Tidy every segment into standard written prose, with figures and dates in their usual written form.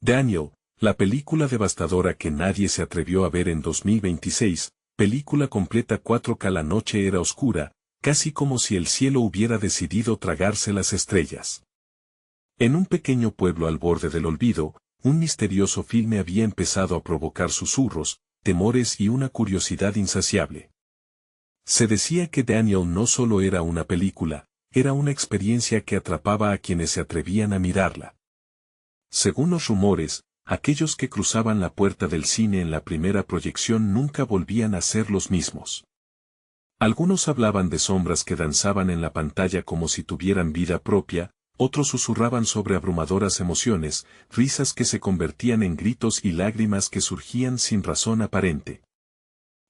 Daniel, la película devastadora que nadie se atrevió a ver en 2026, película completa 4K. La noche era oscura, casi como si el cielo hubiera decidido tragarse las estrellas. En un pequeño pueblo al borde del olvido, un misterioso filme había empezado a provocar susurros, temores y una curiosidad insaciable. Se decía que Daniel no solo era una película, era una experiencia que atrapaba a quienes se atrevían a mirarla. Según los rumores, aquellos que cruzaban la puerta del cine en la primera proyección nunca volvían a ser los mismos. Algunos hablaban de sombras que danzaban en la pantalla como si tuvieran vida propia, otros susurraban sobre abrumadoras emociones, risas que se convertían en gritos y lágrimas que surgían sin razón aparente.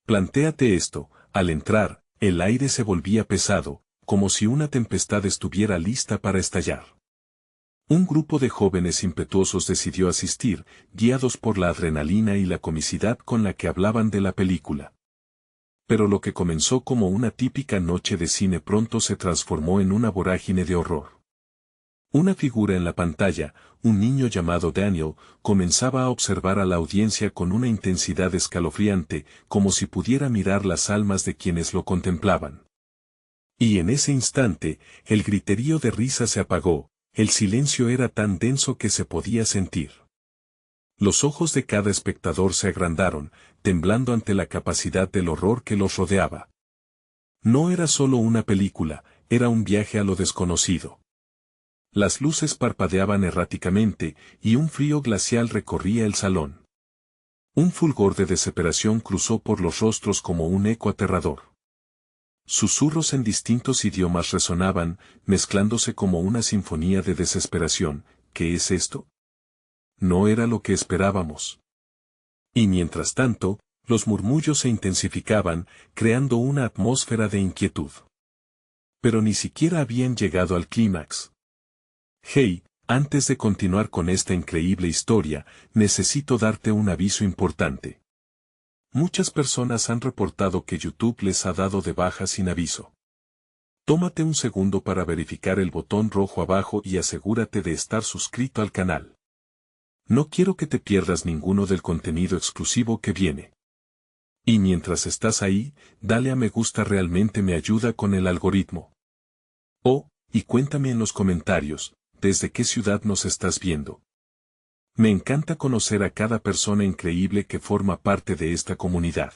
Plantéate esto, al entrar, el aire se volvía pesado, como si una tempestad estuviera lista para estallar. Un grupo de jóvenes impetuosos decidió asistir, guiados por la adrenalina y la comicidad con la que hablaban de la película. Pero lo que comenzó como una típica noche de cine pronto se transformó en una vorágine de horror. Una figura en la pantalla, un niño llamado Daniel, comenzaba a observar a la audiencia con una intensidad escalofriante, como si pudiera mirar las almas de quienes lo contemplaban. Y en ese instante, el griterío de risa se apagó, el silencio era tan denso que se podía sentir. Los ojos de cada espectador se agrandaron, temblando ante la capacidad del horror que los rodeaba. No era solo una película, era un viaje a lo desconocido. Las luces parpadeaban erráticamente, y un frío glacial recorría el salón. Un fulgor de desesperación cruzó por los rostros como un eco aterrador. Susurros en distintos idiomas resonaban, mezclándose como una sinfonía de desesperación. ¿Qué es esto? No era lo que esperábamos. Y mientras tanto, los murmullos se intensificaban, creando una atmósfera de inquietud. Pero ni siquiera habían llegado al clímax. Hey, antes de continuar con esta increíble historia, necesito darte un aviso importante. Muchas personas han reportado que YouTube les ha dado de baja sin aviso. Tómate un segundo para verificar el botón rojo abajo y asegúrate de estar suscrito al canal. No quiero que te pierdas ninguno del contenido exclusivo que viene. Y mientras estás ahí, dale a me gusta, realmente me ayuda con el algoritmo. Oh, y cuéntame en los comentarios, ¿desde qué ciudad nos estás viendo? Me encanta conocer a cada persona increíble que forma parte de esta comunidad.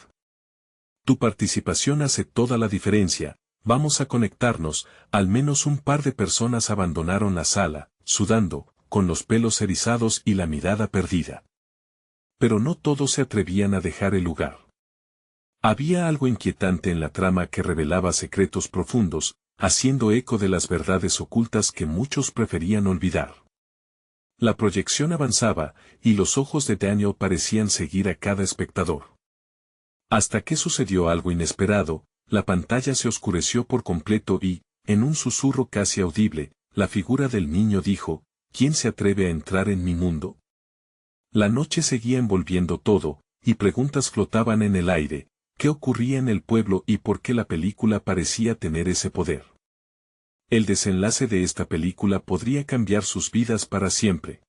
Tu participación hace toda la diferencia. Vamos a conectarnos. Al menos un par de personas abandonaron la sala, sudando, con los pelos erizados y la mirada perdida. Pero no todos se atrevían a dejar el lugar. Había algo inquietante en la trama que revelaba secretos profundos, haciendo eco de las verdades ocultas que muchos preferían olvidar. La proyección avanzaba, y los ojos de Daniel parecían seguir a cada espectador. Hasta que sucedió algo inesperado, la pantalla se oscureció por completo y, en un susurro casi audible, la figura del niño dijo: ¿Quién se atreve a entrar en mi mundo? La noche seguía envolviendo todo, y preguntas flotaban en el aire: ¿qué ocurría en el pueblo y por qué la película parecía tener ese poder? El desenlace de esta película podría cambiar sus vidas para siempre.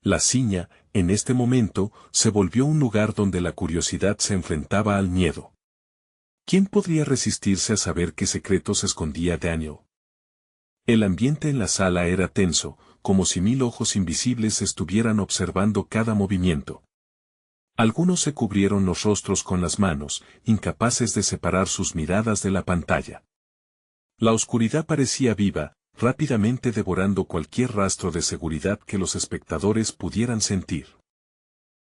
La Ciña, en este momento, se volvió un lugar donde la curiosidad se enfrentaba al miedo. ¿Quién podría resistirse a saber qué secretos escondía Daniel? El ambiente en la sala era tenso, como si 1000 ojos invisibles estuvieran observando cada movimiento. Algunos se cubrieron los rostros con las manos, incapaces de separar sus miradas de la pantalla. La oscuridad parecía viva, rápidamente devorando cualquier rastro de seguridad que los espectadores pudieran sentir.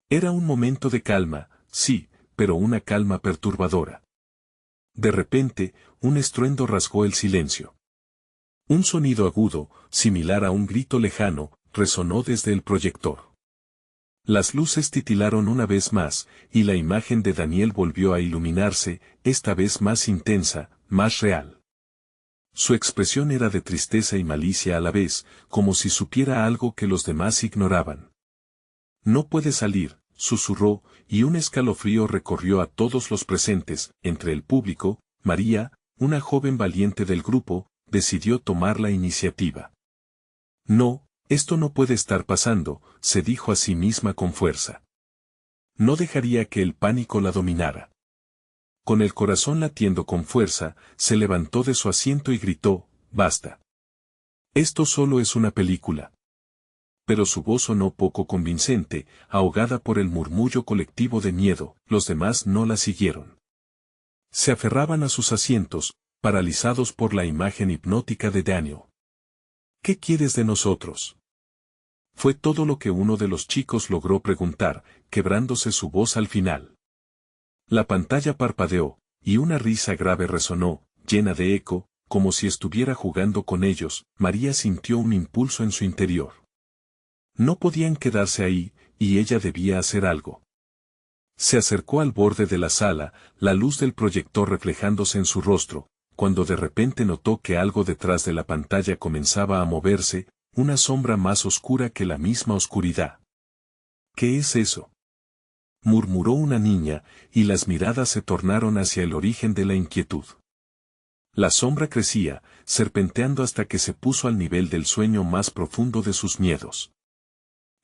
Era un momento de calma, sí, pero una calma perturbadora. De repente, un estruendo rasgó el silencio. Un sonido agudo, similar a un grito lejano, resonó desde el proyector. Las luces titilaron una vez más, y la imagen de Daniel volvió a iluminarse, esta vez más intensa, más real. Su expresión era de tristeza y malicia a la vez, como si supiera algo que los demás ignoraban. No puede salir, susurró, y un escalofrío recorrió a todos los presentes. Entre el público, María, una joven valiente del grupo, decidió tomar la iniciativa. No, Esto no puede estar pasando, se dijo a sí misma con fuerza. No dejaría que el pánico la dominara. Con el corazón latiendo con fuerza, se levantó de su asiento y gritó, «¡Basta! Esto solo es una película». Pero su voz sonó poco convincente, ahogada por el murmullo colectivo de miedo, los demás no la siguieron. Se aferraban a sus asientos, paralizados por la imagen hipnótica de Daniel. «¿Qué quieres de nosotros?». Fue todo lo que uno de los chicos logró preguntar, quebrándose su voz al final. La pantalla parpadeó, y una risa grave resonó, llena de eco, como si estuviera jugando con ellos. María sintió un impulso en su interior. No podían quedarse ahí, y ella debía hacer algo. Se acercó al borde de la sala, la luz del proyector reflejándose en su rostro, cuando de repente notó que algo detrás de la pantalla comenzaba a moverse, una sombra más oscura que la misma oscuridad. «¿Qué es eso?», murmuró una niña, y las miradas se tornaron hacia el origen de la inquietud. La sombra crecía, serpenteando hasta que se puso al nivel del sueño más profundo de sus miedos.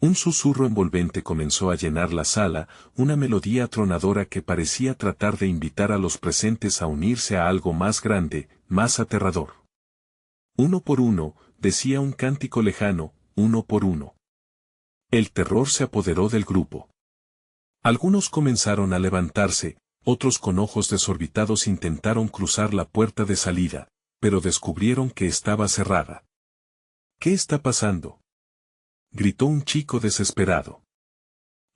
Un susurro envolvente comenzó a llenar la sala, una melodía atronadora que parecía tratar de invitar a los presentes a unirse a algo más grande, más aterrador. «Uno por uno», decía un cántico lejano, «uno por uno». El terror se apoderó del grupo. Algunos comenzaron a levantarse, otros con ojos desorbitados intentaron cruzar la puerta de salida, pero descubrieron que estaba cerrada. «¿Qué está pasando?», gritó un chico desesperado.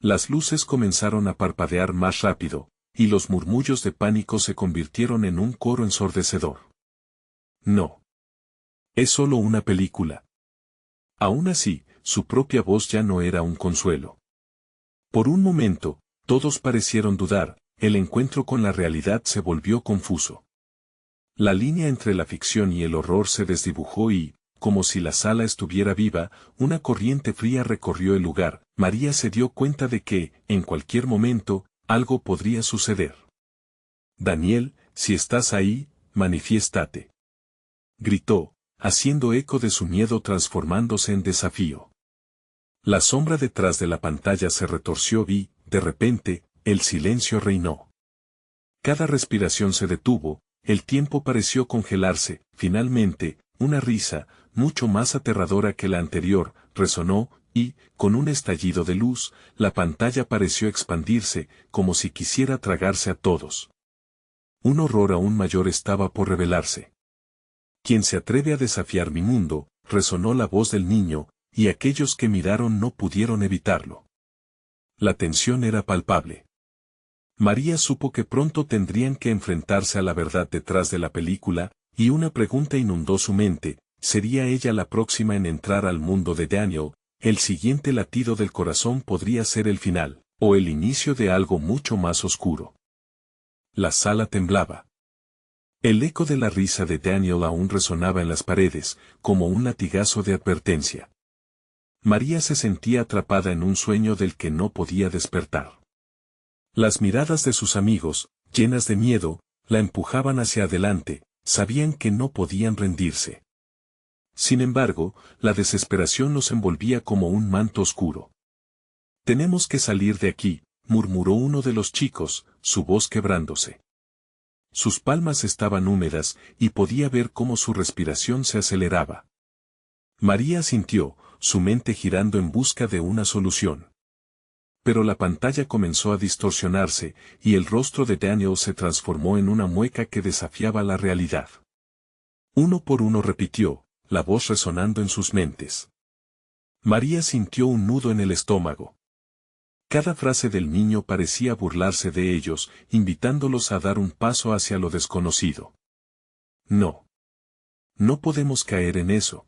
Las luces comenzaron a parpadear más rápido, y los murmullos de pánico se convirtieron en un coro ensordecedor. «No. Es solo una película». Aún así, su propia voz ya no era un consuelo. Por un momento, todos parecieron dudar, el encuentro con la realidad se volvió confuso. La línea entre la ficción y el horror se desdibujó y, como si la sala estuviera viva, una corriente fría recorrió el lugar. María se dio cuenta de que, en cualquier momento, algo podría suceder. «Daniel, si estás ahí, manifiéstate», gritó, haciendo eco de su miedo transformándose en desafío. La sombra detrás de la pantalla se retorció y, de repente, el silencio reinó. Cada respiración se detuvo, el tiempo pareció congelarse. Finalmente, una risa, mucho más aterradora que la anterior, resonó, y, con un estallido de luz, la pantalla pareció expandirse, como si quisiera tragarse a todos. Un horror aún mayor estaba por revelarse. «¿Quién se atreve a desafiar mi mundo?», resonó la voz del niño, y aquellos que miraron no pudieron evitarlo. La tensión era palpable. María supo que pronto tendrían que enfrentarse a la verdad detrás de la película, y una pregunta inundó su mente: ¿sería ella la próxima en entrar al mundo de Daniel? El siguiente latido del corazón podría ser el final, o el inicio de algo mucho más oscuro. La sala temblaba. El eco de la risa de Daniel aún resonaba en las paredes, como un latigazo de advertencia. María se sentía atrapada en un sueño del que no podía despertar. Las miradas de sus amigos, llenas de miedo, la empujaban hacia adelante, sabían que no podían rendirse. Sin embargo, la desesperación los envolvía como un manto oscuro. «Tenemos que salir de aquí», murmuró uno de los chicos, su voz quebrándose. Sus palmas estaban húmedas, y podía ver cómo su respiración se aceleraba. María sintió, su mente girando en busca de una solución. Pero la pantalla comenzó a distorsionarse, y el rostro de Daniel se transformó en una mueca que desafiaba la realidad. «Uno por uno», repitió, la voz resonando en sus mentes. María sintió un nudo en el estómago. Cada frase del niño parecía burlarse de ellos, invitándolos a dar un paso hacia lo desconocido. «No. No podemos caer en eso»,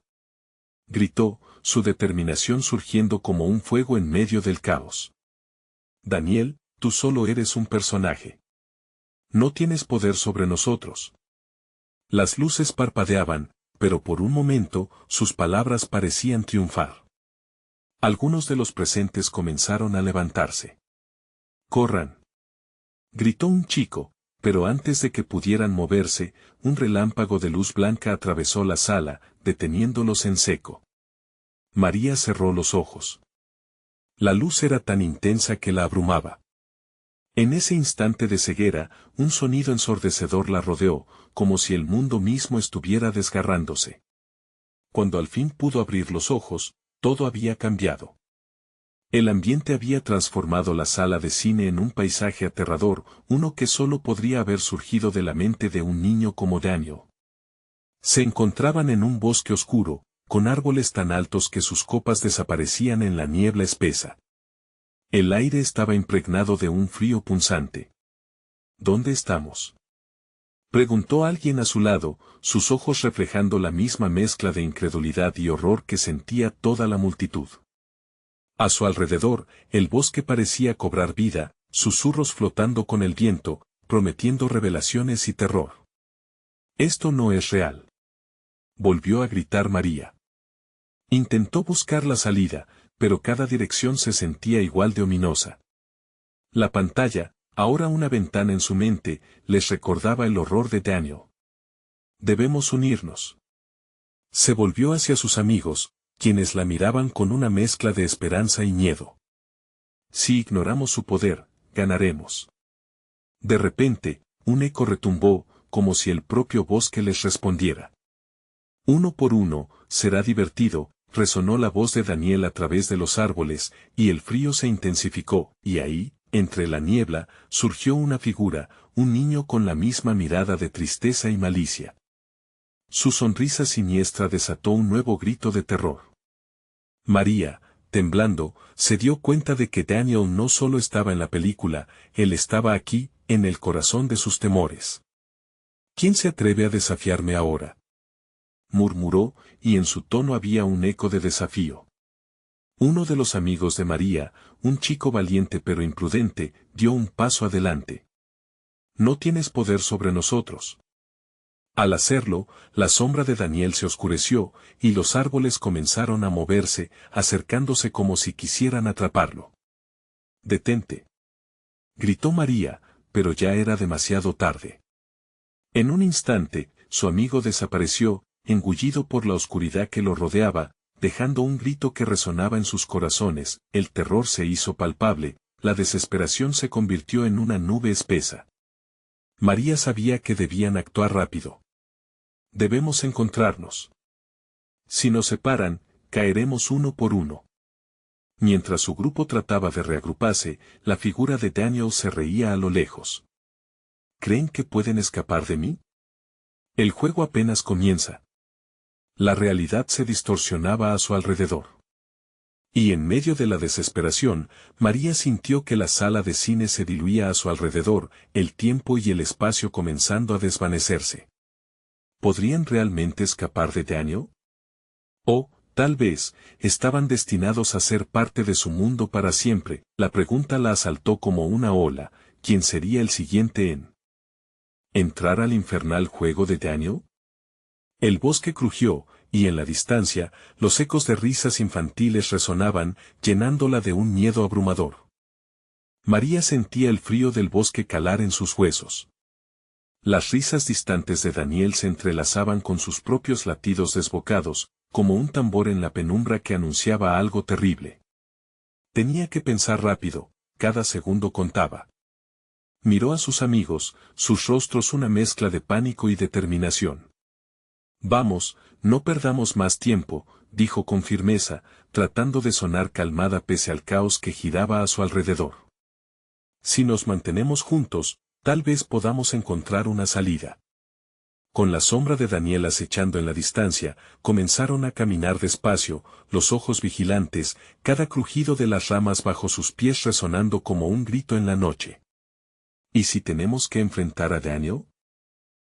gritó, su determinación surgiendo como un fuego en medio del caos. «Daniel, tú solo eres un personaje. No tienes poder sobre nosotros». Las luces parpadeaban, pero por un momento, sus palabras parecían triunfar. Algunos de los presentes comenzaron a levantarse. «¡Corran!», gritó un chico, pero antes de que pudieran moverse, un relámpago de luz blanca atravesó la sala, deteniéndolos en seco. María cerró los ojos. La luz era tan intensa que la abrumaba. En ese instante de ceguera, un sonido ensordecedor la rodeó, como si el mundo mismo estuviera desgarrándose. Cuando al fin pudo abrir los ojos, todo había cambiado. El ambiente había transformado la sala de cine en un paisaje aterrador, uno que solo podría haber surgido de la mente de un niño como Daniel. Se encontraban en un bosque oscuro, con árboles tan altos que sus copas desaparecían en la niebla espesa. El aire estaba impregnado de un frío punzante. ¿Dónde estamos?, preguntó alguien a su lado, sus ojos reflejando la misma mezcla de incredulidad y horror que sentía toda la multitud. A su alrededor, el bosque parecía cobrar vida, susurros flotando con el viento, prometiendo revelaciones y terror. «Esto no es real», volvió a gritar María. Intentó buscar la salida, pero cada dirección se sentía igual de ominosa. La pantalla, ahora una ventana en su mente, les recordaba el horror de Daniel. «Debemos unirnos». Se volvió hacia sus amigos, quienes la miraban con una mezcla de esperanza y miedo. «Si ignoramos su poder, ganaremos». De repente, un eco retumbó, como si el propio bosque les respondiera. «Uno por uno, será divertido», resonó la voz de Daniel a través de los árboles, y el frío se intensificó, y ahí, entre la niebla, surgió una figura, un niño con la misma mirada de tristeza y malicia. Su sonrisa siniestra desató un nuevo grito de terror. María, temblando, se dio cuenta de que Daniel no solo estaba en la película, él estaba aquí, en el corazón de sus temores. «¿Quién se atreve a desafiarme ahora?», murmuró, y en su tono había un eco de desafío. Uno de los amigos de María, un chico valiente pero imprudente, dio un paso adelante. «No tienes poder sobre nosotros». Al hacerlo, la sombra de Daniel se oscureció, y los árboles comenzaron a moverse, acercándose como si quisieran atraparlo. «Detente», gritó María, pero ya era demasiado tarde. En un instante, su amigo desapareció, engullido por la oscuridad que lo rodeaba, dejando un grito que resonaba en sus corazones. El terror se hizo palpable, la desesperación se convirtió en una nube espesa. María sabía que debían actuar rápido. «Debemos encontrarnos. Si nos separan, caeremos uno por uno». Mientras su grupo trataba de reagruparse, la figura de Daniel se reía a lo lejos. «¿Creen que pueden escapar de mí? El juego apenas comienza». La realidad se distorsionaba a su alrededor. Y en medio de la desesperación, María sintió que la sala de cine se diluía a su alrededor, el tiempo y el espacio comenzando a desvanecerse. ¿Podrían realmente escapar de Daniel? O, tal vez, estaban destinados a ser parte de su mundo para siempre. La pregunta la asaltó como una ola: ¿quién sería el siguiente en entrar al infernal juego de Daniel? El bosque crujió, y en la distancia, los ecos de risas infantiles resonaban, llenándola de un miedo abrumador. María sentía el frío del bosque calar en sus huesos. Las risas distantes de Daniel se entrelazaban con sus propios latidos desbocados, como un tambor en la penumbra que anunciaba algo terrible. Tenía que pensar rápido, cada segundo contaba. Miró a sus amigos, sus rostros una mezcla de pánico y determinación. «Vamos, no perdamos más tiempo», dijo con firmeza, tratando de sonar calmada pese al caos que giraba a su alrededor. «Si nos mantenemos juntos, tal vez podamos encontrar una salida». Con la sombra de Daniel acechando en la distancia, comenzaron a caminar despacio, los ojos vigilantes, cada crujido de las ramas bajo sus pies resonando como un grito en la noche. «¿Y si tenemos que enfrentar a Daniel?»,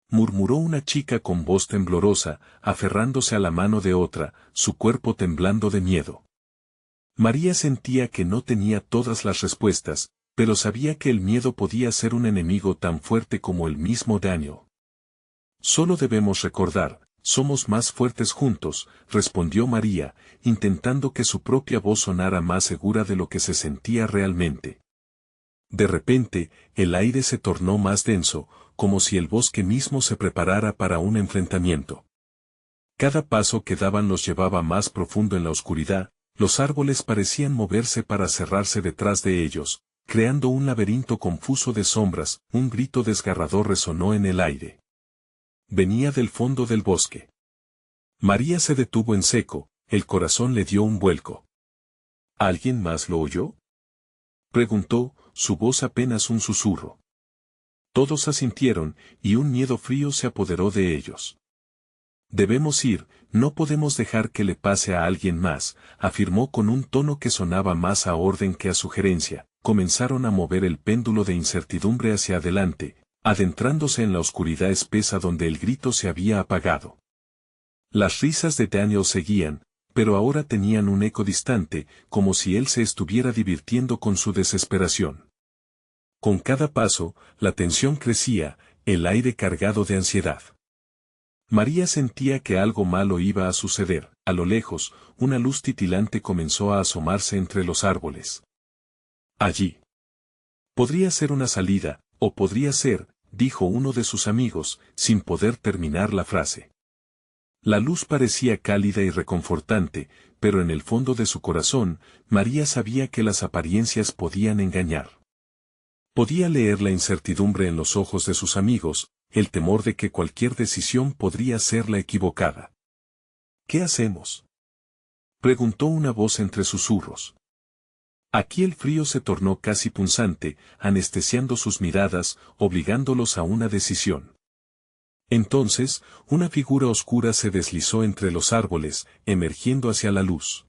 murmuró una chica con voz temblorosa, aferrándose a la mano de otra, su cuerpo temblando de miedo. María sentía que no tenía todas las respuestas, pero sabía que el miedo podía ser un enemigo tan fuerte como el mismo Daniel. «Solo debemos recordar, somos más fuertes juntos», respondió María, intentando que su propia voz sonara más segura de lo que se sentía realmente. De repente, el aire se tornó más denso, como si el bosque mismo se preparara para un enfrentamiento. Cada paso que daban los llevaba más profundo en la oscuridad, los árboles parecían moverse para cerrarse detrás de ellos, creando un laberinto confuso de sombras. Un grito desgarrador resonó en el aire. Venía del fondo del bosque. María se detuvo en seco, el corazón le dio un vuelco. ¿Alguien más lo oyó?, preguntó, su voz apenas un susurro. Todos asintieron, y un miedo frío se apoderó de ellos. Debemos ir, no podemos dejar que le pase a alguien más, afirmó con un tono que sonaba más a orden que a sugerencia. Comenzaron a mover el péndulo de incertidumbre hacia adelante, adentrándose en la oscuridad espesa donde el grito se había apagado. Las risas de Daniel seguían, pero ahora tenían un eco distante, como si él se estuviera divirtiendo con su desesperación. Con cada paso, la tensión crecía, el aire cargado de ansiedad. María sentía que algo malo iba a suceder. A lo lejos, una luz titilante comenzó a asomarse entre los árboles. Allí. Podría ser una salida, o podría ser, dijo uno de sus amigos, sin poder terminar la frase. La luz parecía cálida y reconfortante, pero en el fondo de su corazón, María sabía que las apariencias podían engañar. Podía leer la incertidumbre en los ojos de sus amigos, el temor de que cualquier decisión podría ser la equivocada. ¿Qué hacemos?, preguntó una voz entre susurros. Aquí el frío se tornó casi punzante, anestesiando sus miradas, obligándolos a una decisión. Entonces, una figura oscura se deslizó entre los árboles, emergiendo hacia la luz.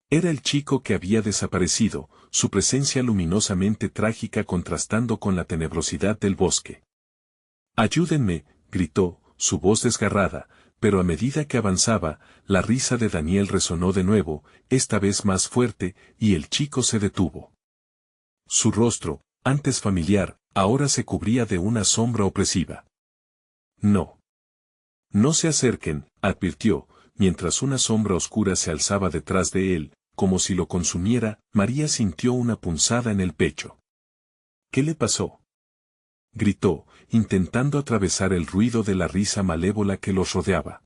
Era el chico que había desaparecido, su presencia luminosamente trágica contrastando con la tenebrosidad del bosque. «Ayúdenme», gritó, su voz desgarrada, pero a medida que avanzaba, la risa de Daniel resonó de nuevo, esta vez más fuerte, y el chico se detuvo. Su rostro, antes familiar, ahora se cubría de una sombra opresiva. «No. No se acerquen», advirtió, mientras una sombra oscura se alzaba detrás de él, como si lo consumiera. María sintió una punzada en el pecho. «¿Qué le pasó?», gritó, intentando atravesar el ruido de la risa malévola que los rodeaba.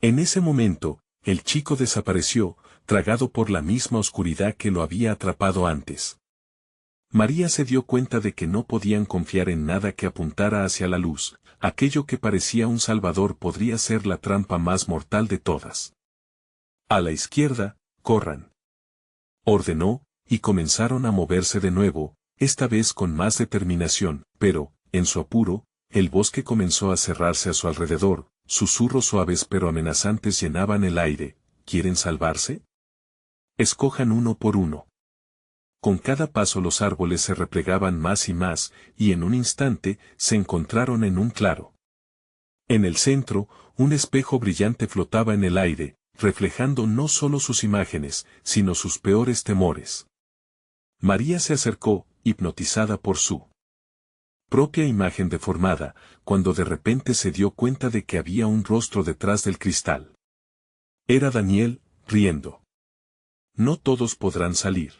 En ese momento, el chico desapareció, tragado por la misma oscuridad que lo había atrapado antes. María se dio cuenta de que no podían confiar en nada que apuntara hacia la luz. Aquello que parecía un salvador podría ser la trampa más mortal de todas. «A la izquierda, corran», ordenó, y comenzaron a moverse de nuevo, esta vez con más determinación, pero, en su apuro, el bosque comenzó a cerrarse a su alrededor, susurros suaves pero amenazantes llenaban el aire. ¿Quieren salvarse? Escojan uno por uno. Con cada paso los árboles se replegaban más y más, y en un instante, se encontraron en un claro. En el centro, un espejo brillante flotaba en el aire, reflejando no solo sus imágenes, sino sus peores temores. María se acercó, hipnotizada por su propia imagen deformada, cuando de repente se dio cuenta de que había un rostro detrás del cristal. Era Daniel, riendo. No todos podrán salir.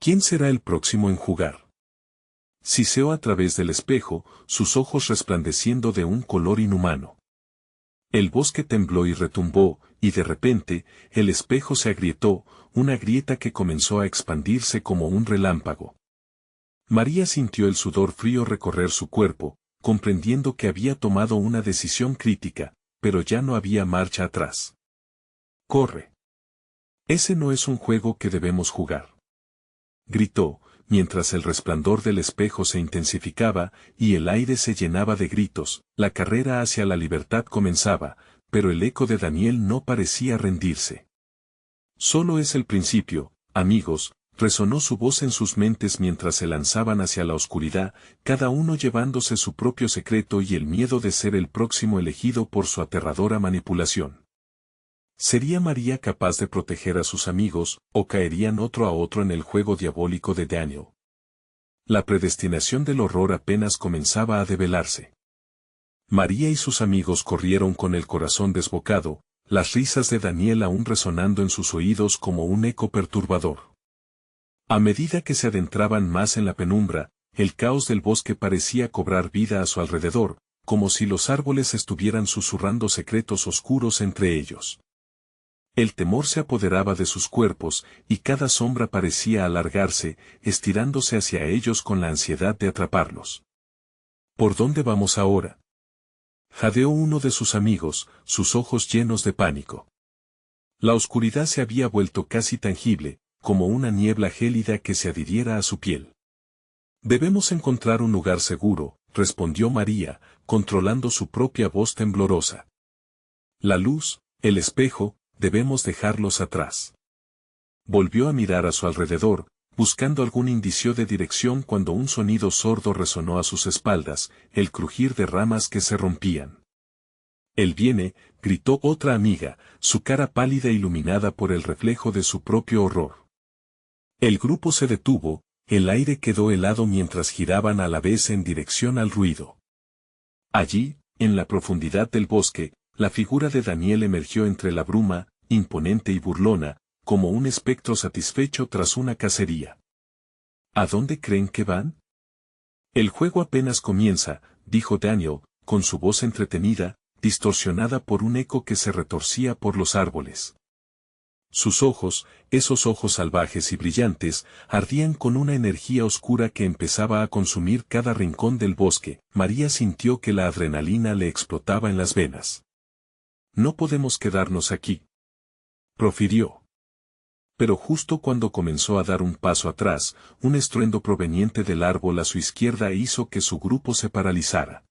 ¿Quién será el próximo en jugar? Siseó a través del espejo, sus ojos resplandeciendo de un color inhumano. El bosque tembló y retumbó, y de repente, el espejo se agrietó, una grieta que comenzó a expandirse como un relámpago. María sintió el sudor frío recorrer su cuerpo, comprendiendo que había tomado una decisión crítica, pero ya no había marcha atrás. «Corre. Ese no es un juego que debemos jugar», gritó, mientras el resplandor del espejo se intensificaba, y el aire se llenaba de gritos. La carrera hacia la libertad comenzaba, pero el eco de Daniel no parecía rendirse. «Solo es el principio, amigos», resonó su voz en sus mentes mientras se lanzaban hacia la oscuridad, cada uno llevándose su propio secreto y el miedo de ser el próximo elegido por su aterradora manipulación. ¿Sería María capaz de proteger a sus amigos, o caerían otro a otro en el juego diabólico de Daniel? La predestinación del horror apenas comenzaba a develarse. María y sus amigos corrieron con el corazón desbocado, las risas de Daniel aún resonando en sus oídos como un eco perturbador. A medida que se adentraban más en la penumbra, el caos del bosque parecía cobrar vida a su alrededor, como si los árboles estuvieran susurrando secretos oscuros entre ellos. El temor se apoderaba de sus cuerpos, y cada sombra parecía alargarse, estirándose hacia ellos con la ansiedad de atraparlos. ¿Por dónde vamos ahora?, jadeó uno de sus amigos, sus ojos llenos de pánico. La oscuridad se había vuelto casi tangible, como una niebla gélida que se adhiriera a su piel. Debemos encontrar un lugar seguro, respondió María, controlando su propia voz temblorosa. La luz, el espejo, debemos dejarlos atrás. Volvió a mirar a su alrededor, buscando algún indicio de dirección cuando un sonido sordo resonó a sus espaldas, el crujir de ramas que se rompían. Él viene, gritó otra amiga, su cara pálida iluminada por el reflejo de su propio horror. El grupo se detuvo, el aire quedó helado mientras giraban a la vez en dirección al ruido. Allí, en la profundidad del bosque, la figura de Daniel emergió entre la bruma, imponente y burlona, como un espectro satisfecho tras una cacería. ¿A dónde creen que van? El juego apenas comienza, dijo Daniel, con su voz entretenida, distorsionada por un eco que se retorcía por los árboles. Sus ojos, esos ojos salvajes y brillantes, ardían con una energía oscura que empezaba a consumir cada rincón del bosque. María sintió que la adrenalina le explotaba en las venas. No podemos quedarnos aquí, profirió. Pero justo cuando comenzó a dar un paso atrás, un estruendo proveniente del árbol a su izquierda hizo que su grupo se paralizara.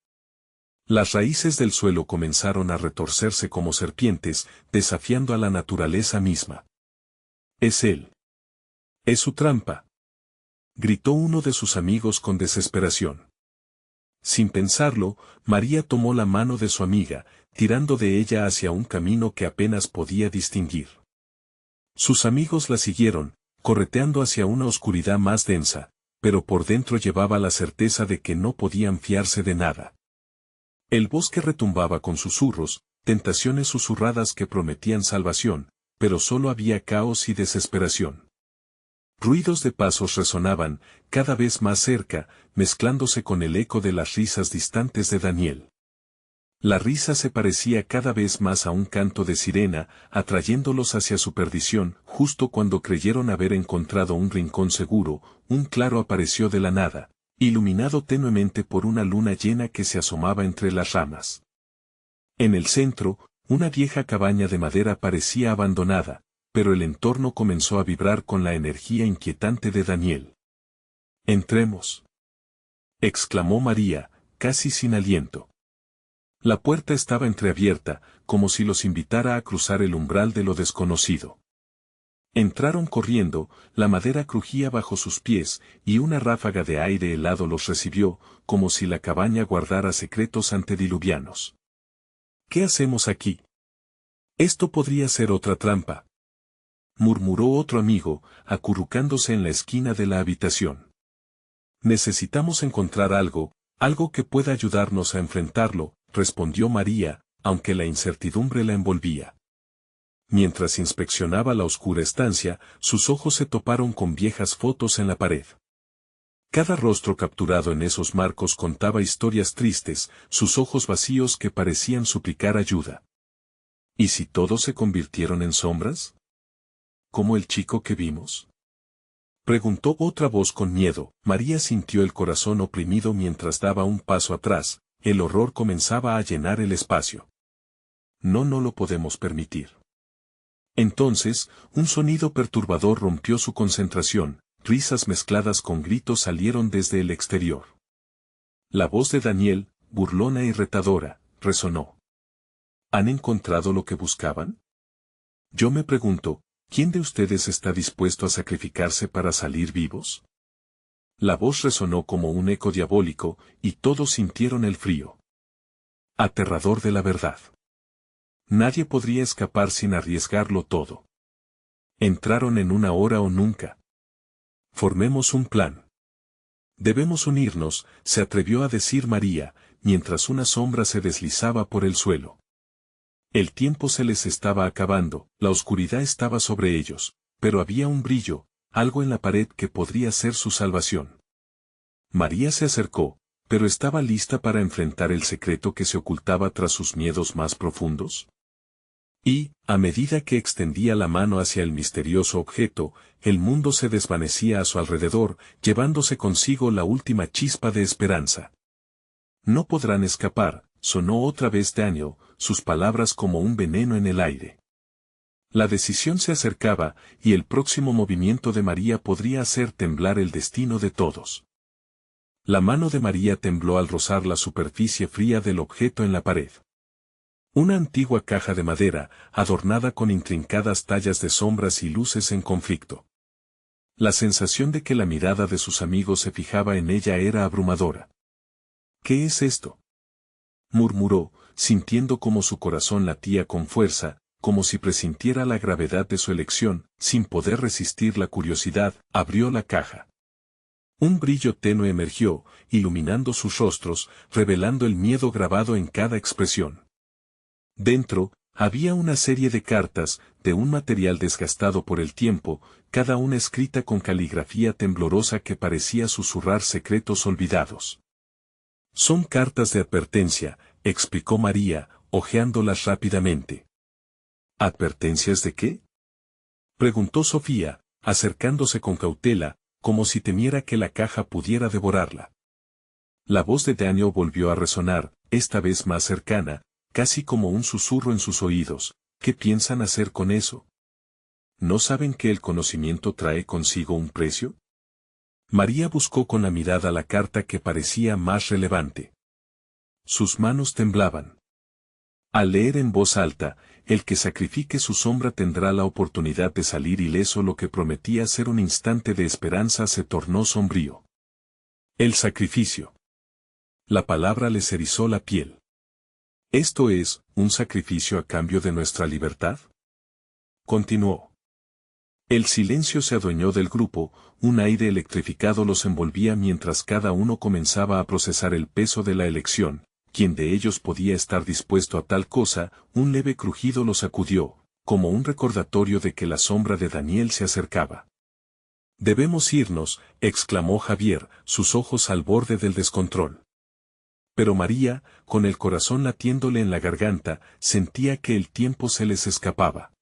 Las raíces del suelo comenzaron a retorcerse como serpientes, desafiando a la naturaleza misma. Es él. Es su trampa, gritó uno de sus amigos con desesperación. Sin pensarlo, María tomó la mano de su amiga, tirando de ella hacia un camino que apenas podía distinguir. Sus amigos la siguieron, correteando hacia una oscuridad más densa, pero por dentro llevaba la certeza de que no podían fiarse de nada. El bosque retumbaba con susurros, tentaciones susurradas que prometían salvación, pero solo había caos y desesperación. Ruidos de pasos resonaban, cada vez más cerca, mezclándose con el eco de las risas distantes de Daniel. La risa se parecía cada vez más a un canto de sirena, atrayéndolos hacia su perdición. Justo cuando creyeron haber encontrado un rincón seguro, un claro apareció de la nada, iluminado tenuemente por una luna llena que se asomaba entre las ramas. En el centro, una vieja cabaña de madera parecía abandonada, pero el entorno comenzó a vibrar con la energía inquietante de Daniel. «Entremos», exclamó María, casi sin aliento. La puerta estaba entreabierta, como si los invitara a cruzar el umbral de lo desconocido. Entraron corriendo, la madera crujía bajo sus pies, y una ráfaga de aire helado los recibió, como si la cabaña guardara secretos antediluvianos. ¿Qué hacemos aquí? Esto podría ser otra trampa, murmuró otro amigo, acurrucándose en la esquina de la habitación. Necesitamos encontrar algo que pueda ayudarnos a enfrentarlo, respondió María, aunque la incertidumbre la envolvía. Mientras inspeccionaba la oscura estancia, sus ojos se toparon con viejas fotos en la pared. Cada rostro capturado en esos marcos contaba historias tristes, sus ojos vacíos que parecían suplicar ayuda. ¿Y si todos se convirtieron en sombras? ¿Como el chico que vimos?, preguntó otra voz con miedo. María sintió el corazón oprimido mientras daba un paso atrás. El horror comenzaba a llenar el espacio. No lo podemos permitir. Entonces, un sonido perturbador rompió su concentración, risas mezcladas con gritos salieron desde el exterior. La voz de Daniel, burlona y retadora, resonó. ¿Han encontrado lo que buscaban? Yo me pregunto, ¿quién de ustedes está dispuesto a sacrificarse para salir vivos? La voz resonó como un eco diabólico, y todos sintieron el frío aterrador de la verdad. Nadie podría escapar sin arriesgarlo todo. Entraron en una hora o nunca. Formemos un plan. Debemos unirnos, se atrevió a decir María, mientras una sombra se deslizaba por el suelo. El tiempo se les estaba acabando, la oscuridad estaba sobre ellos, pero había un brillo, algo en la pared que podría ser su salvación. María se acercó, pero ¿estaba lista para enfrentar el secreto que se ocultaba tras sus miedos más profundos? Y, a medida que extendía la mano hacia el misterioso objeto, el mundo se desvanecía a su alrededor, llevándose consigo la última chispa de esperanza. No podrán escapar, sonó otra vez Daniel, sus palabras como un veneno en el aire. La decisión se acercaba, y el próximo movimiento de María podría hacer temblar el destino de todos. La mano de María tembló al rozar la superficie fría del objeto en la pared. Una antigua caja de madera, adornada con intrincadas tallas de sombras y luces en conflicto. La sensación de que la mirada de sus amigos se fijaba en ella era abrumadora. ¿Qué es esto?, murmuró, sintiendo como su corazón latía con fuerza, como si presintiera la gravedad de su elección. Sin poder resistir la curiosidad, abrió la caja. Un brillo tenue emergió, iluminando sus rostros, revelando el miedo grabado en cada expresión. Dentro, había una serie de cartas, de un material desgastado por el tiempo, cada una escrita con caligrafía temblorosa que parecía susurrar secretos olvidados. Son cartas de advertencia, explicó María, hojeándolas rápidamente. ¿Advertencias de qué?, preguntó Sofía, acercándose con cautela, como si temiera que la caja pudiera devorarla. La voz de Daniel volvió a resonar, esta vez más cercana, casi como un susurro en sus oídos. ¿Qué piensan hacer con eso? ¿No saben que el conocimiento trae consigo un precio? María buscó con la mirada la carta que parecía más relevante. Sus manos temblaban. Al leer en voz alta, el que sacrifique su sombra tendrá la oportunidad de salir ileso, lo que prometía ser un instante de esperanza se tornó sombrío. El sacrificio. La palabra les erizó la piel. ¿Esto es, un sacrificio a cambio de nuestra libertad?, continuó. El silencio se adueñó del grupo, un aire electrificado los envolvía mientras cada uno comenzaba a procesar el peso de la elección. ¿Quién de ellos podía estar dispuesto a tal cosa? Un leve crujido los sacudió, como un recordatorio de que la sombra de Daniel se acercaba. «Debemos irnos», exclamó Javier, sus ojos al borde del descontrol. Pero María, con el corazón latiéndole en la garganta, sentía que el tiempo se les escapaba.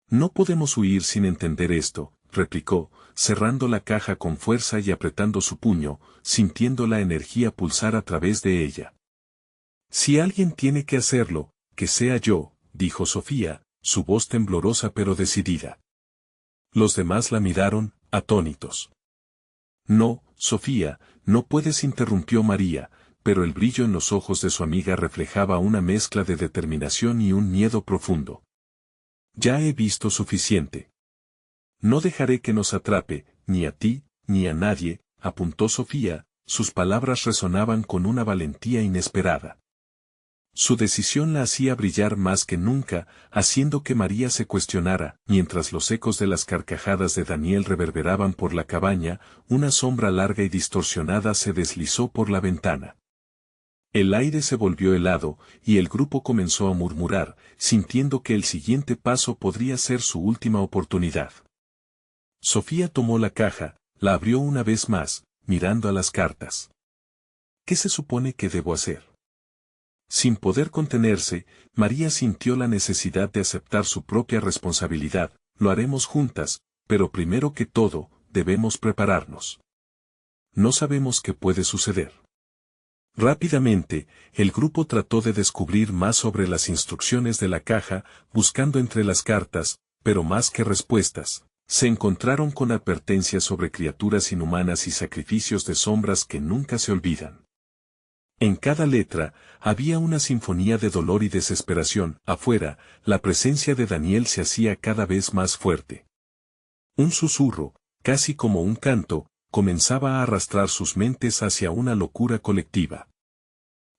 «No podemos huir sin entender esto», replicó, cerrando la caja con fuerza y apretando su puño, sintiendo la energía pulsar a través de ella. «Si alguien tiene que hacerlo, que sea yo», dijo Sofía, su voz temblorosa pero decidida. Los demás la miraron, atónitos. «No, Sofía, no puedes», interrumpió María, pero el brillo en los ojos de su amiga reflejaba una mezcla de determinación y un miedo profundo. «Ya he visto suficiente. No dejaré que nos atrape, ni a ti, ni a nadie», apuntó Sofía, sus palabras resonaban con una valentía inesperada. Su decisión la hacía brillar más que nunca, haciendo que María se cuestionara. Mientras los ecos de las carcajadas de Daniel reverberaban por la cabaña, una sombra larga y distorsionada se deslizó por la ventana. El aire se volvió helado, y el grupo comenzó a murmurar, sintiendo que el siguiente paso podría ser su última oportunidad. Sofía tomó la caja, la abrió una vez más, mirando a las cartas. ¿Qué se supone que debo hacer? Sin poder contenerse, María sintió la necesidad de aceptar su propia responsabilidad. Lo haremos juntas, pero primero que todo, debemos prepararnos. No sabemos qué puede suceder. Rápidamente, el grupo trató de descubrir más sobre las instrucciones de la caja, buscando entre las cartas, pero más que respuestas, se encontraron con advertencias sobre criaturas inhumanas y sacrificios de sombras que nunca se olvidan. En cada letra, había una sinfonía de dolor y desesperación. Afuera, la presencia de Daniel se hacía cada vez más fuerte. Un susurro, casi como un canto, comenzaba a arrastrar sus mentes hacia una locura colectiva.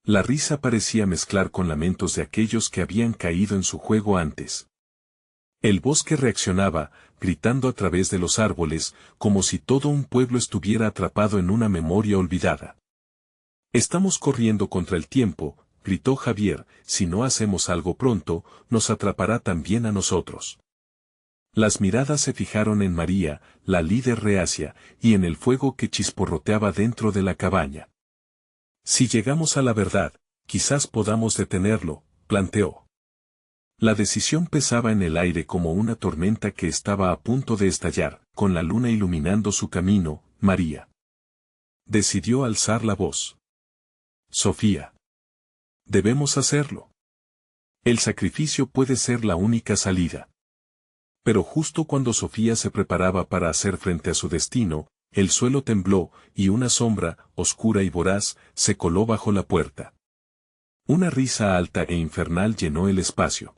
La risa parecía mezclar con lamentos de aquellos que habían caído en su juego antes. El bosque reaccionaba, gritando a través de los árboles, como si todo un pueblo estuviera atrapado en una memoria olvidada. «Estamos corriendo contra el tiempo», gritó Javier, «si no hacemos algo pronto, nos atrapará también a nosotros». Las miradas se fijaron en María, la líder reacia, y en el fuego que chisporroteaba dentro de la cabaña. Si llegamos a la verdad, quizás podamos detenerlo, planteó. La decisión pesaba en el aire como una tormenta que estaba a punto de estallar, con la luna iluminando su camino. María decidió alzar la voz. Sofía. Debemos hacerlo. El sacrificio puede ser la única salida. Pero justo cuando Sofía se preparaba para hacer frente a su destino, el suelo tembló, y una sombra, oscura y voraz, se coló bajo la puerta. Una risa alta e infernal llenó el espacio.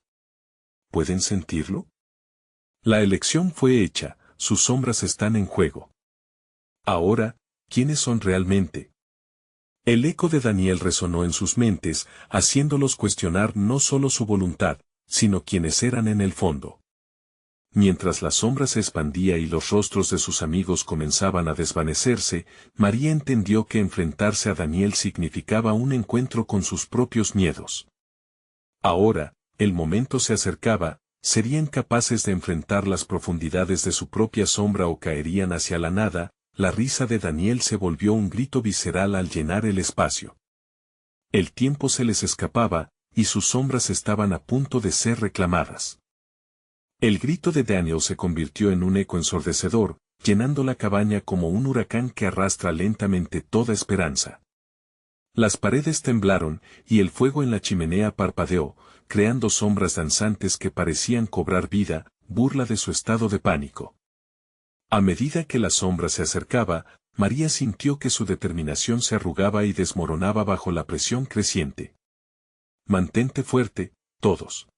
¿Pueden sentirlo? La elección fue hecha, sus sombras están en juego. Ahora, ¿quiénes son realmente? El eco de Daniel resonó en sus mentes, haciéndolos cuestionar no solo su voluntad, sino quiénes eran en el fondo. Mientras la sombra se expandía y los rostros de sus amigos comenzaban a desvanecerse, María entendió que enfrentarse a Daniel significaba un encuentro con sus propios miedos. Ahora, el momento se acercaba, serían capaces de enfrentar las profundidades de su propia sombra o caerían hacia la nada. La risa de Daniel se volvió un grito visceral al llenar el espacio. El tiempo se les escapaba, y sus sombras estaban a punto de ser reclamadas. El grito de Daniel se convirtió en un eco ensordecedor, llenando la cabaña como un huracán que arrastra lentamente toda esperanza. Las paredes temblaron, y el fuego en la chimenea parpadeó, creando sombras danzantes que parecían cobrar vida, burla de su estado de pánico. A medida que la sombra se acercaba, María sintió que su determinación se arrugaba y desmoronaba bajo la presión creciente. Mantente fuerte, todos.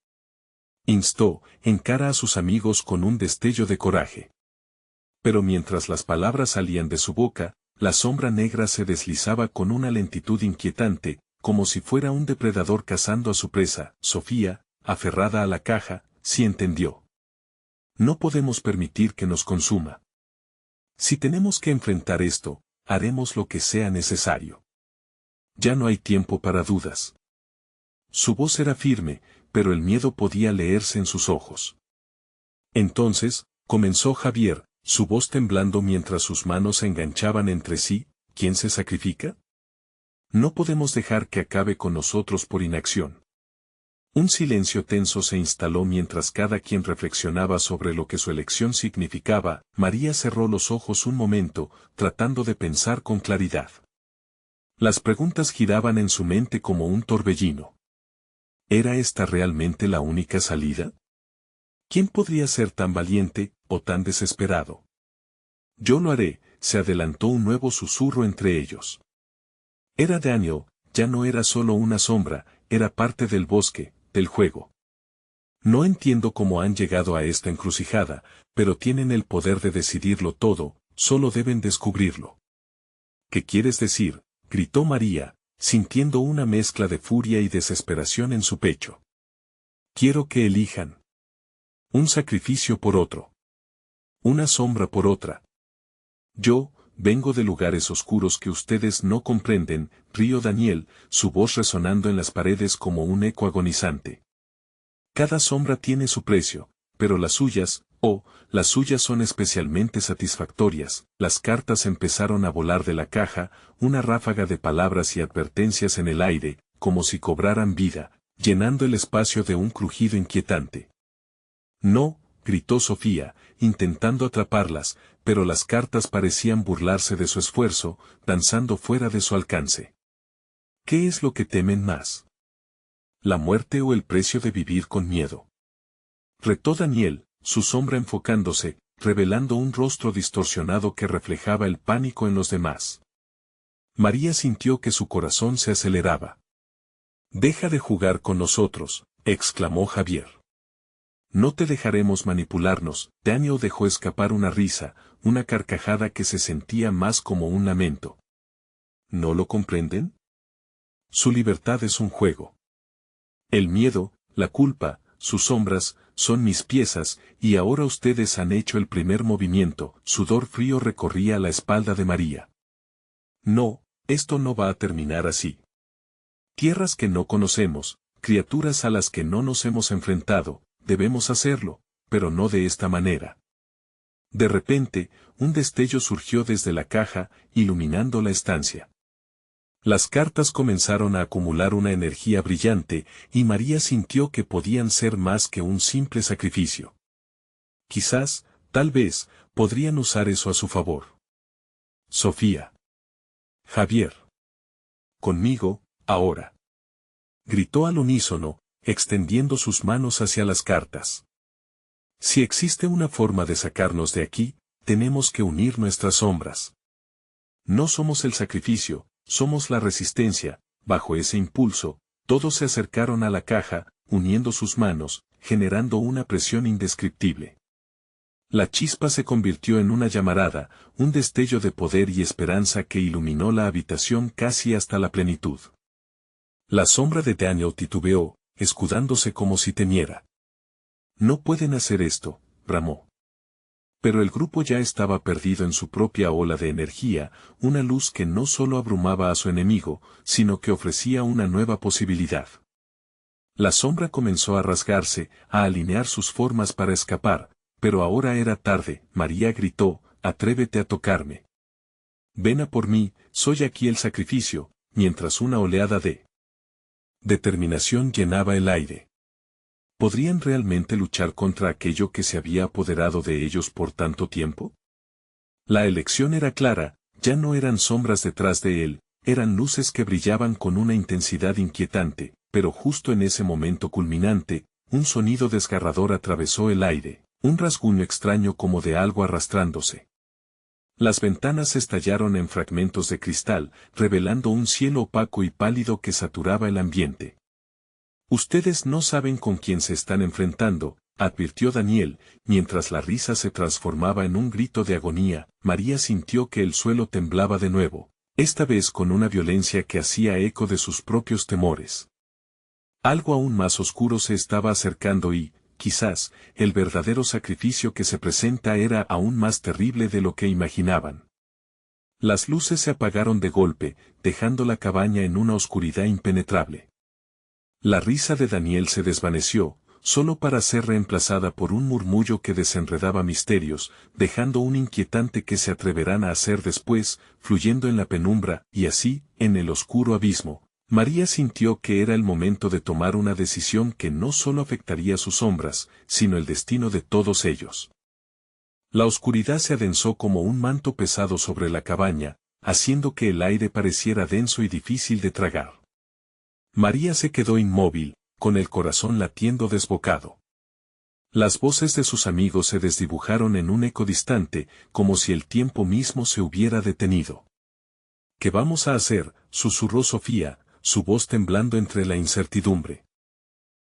Instó, en cara a sus amigos con un destello de coraje. Pero mientras las palabras salían de su boca, la sombra negra se deslizaba con una lentitud inquietante, como si fuera un depredador cazando a su presa. Sofía, aferrada a la caja, sí entendió. No podemos permitir que nos consuma. Si tenemos que enfrentar esto, haremos lo que sea necesario. Ya no hay tiempo para dudas. Su voz era firme, pero el miedo podía leerse en sus ojos. Entonces, comenzó Javier, su voz temblando mientras sus manos se enganchaban entre sí. ¿Quién se sacrifica? No podemos dejar que acabe con nosotros por inacción. Un silencio tenso se instaló mientras cada quien reflexionaba sobre lo que su elección significaba. María cerró los ojos un momento, tratando de pensar con claridad. Las preguntas giraban en su mente como un torbellino. ¿Era esta realmente la única salida? ¿Quién podría ser tan valiente, o tan desesperado? Yo lo haré, se adelantó un nuevo susurro entre ellos. Era Daniel, ya no era solo una sombra, era parte del bosque, del juego. No entiendo cómo han llegado a esta encrucijada, pero tienen el poder de decidirlo todo, solo deben descubrirlo. ¿Qué quieres decir?, gritó María, sintiendo una mezcla de furia y desesperación en su pecho. Quiero que elijan. Un sacrificio por otro. Una sombra por otra. Yo, vengo de lugares oscuros que ustedes no comprenden, rió Daniel, su voz resonando en las paredes como un eco agonizante. Cada sombra tiene su precio, pero las suyas, las suyas son especialmente satisfactorias. Las cartas empezaron a volar de la caja, una ráfaga de palabras y advertencias en el aire, como si cobraran vida, llenando el espacio de un crujido inquietante. No, gritó Sofía, intentando atraparlas, pero las cartas parecían burlarse de su esfuerzo, danzando fuera de su alcance. ¿Qué es lo que temen más? ¿La muerte o el precio de vivir con miedo? Retó Daniel, su sombra enfocándose, revelando un rostro distorsionado que reflejaba el pánico en los demás. María sintió que su corazón se aceleraba. «Deja de jugar con nosotros», exclamó Javier. «No te dejaremos manipularnos». Daniel dejó escapar una risa, una carcajada que se sentía más como un lamento. ¿No lo comprenden? Su libertad es un juego. El miedo, la culpa, sus sombras, son mis piezas, y ahora ustedes han hecho el primer movimiento. Sudor frío recorría la espalda de María. No, esto no va a terminar así. Tierras que no conocemos, criaturas a las que no nos hemos enfrentado, debemos hacerlo, pero no de esta manera. De repente, un destello surgió desde la caja, iluminando la estancia. Las cartas comenzaron a acumular una energía brillante, y María sintió que podían ser más que un simple sacrificio. Quizás, tal vez, podrían usar eso a su favor. Sofía. Javier. Conmigo, ahora. Gritó al unísono, extendiendo sus manos hacia las cartas. Si existe una forma de sacarnos de aquí, tenemos que unir nuestras sombras. No somos el sacrificio, somos la resistencia. Bajo ese impulso, todos se acercaron a la caja, uniendo sus manos, generando una presión indescriptible. La chispa se convirtió en una llamarada, un destello de poder y esperanza que iluminó la habitación casi hasta la plenitud. La sombra de Daniel titubeó, escudándose como si temiera. No pueden hacer esto, bramó. Pero el grupo ya estaba perdido en su propia ola de energía, una luz que no solo abrumaba a su enemigo, sino que ofrecía una nueva posibilidad. La sombra comenzó a rasgarse, a alinear sus formas para escapar, pero ahora era tarde. María gritó, «Atrévete a tocarme. Ven a por mí, soy aquí el sacrificio», mientras una oleada de determinación llenaba el aire. ¿Podrían realmente luchar contra aquello que se había apoderado de ellos por tanto tiempo? La elección era clara, ya no eran sombras detrás de él, eran luces que brillaban con una intensidad inquietante, pero justo en ese momento culminante, un sonido desgarrador atravesó el aire, un rasguño extraño como de algo arrastrándose. Las ventanas estallaron en fragmentos de cristal, revelando un cielo opaco y pálido que saturaba el ambiente. Ustedes no saben con quién se están enfrentando, advirtió Daniel, mientras la risa se transformaba en un grito de agonía. María sintió que el suelo temblaba de nuevo, esta vez con una violencia que hacía eco de sus propios temores. Algo aún más oscuro se estaba acercando y, quizás, el verdadero sacrificio que se presenta era aún más terrible de lo que imaginaban. Las luces se apagaron de golpe, dejando la cabaña en una oscuridad impenetrable. La risa de Daniel se desvaneció, solo para ser reemplazada por un murmullo que desenredaba misterios, dejando un inquietante que se atreverán a hacer después, fluyendo en la penumbra, y así, en el oscuro abismo. María sintió que era el momento de tomar una decisión que no solo afectaría sus sombras, sino el destino de todos ellos. La oscuridad se adensó como un manto pesado sobre la cabaña, haciendo que el aire pareciera denso y difícil de tragar. María se quedó inmóvil, con el corazón latiendo desbocado. Las voces de sus amigos se desdibujaron en un eco distante, como si el tiempo mismo se hubiera detenido. ¿Qué vamos a hacer?, susurró Sofía, su voz temblando entre la incertidumbre.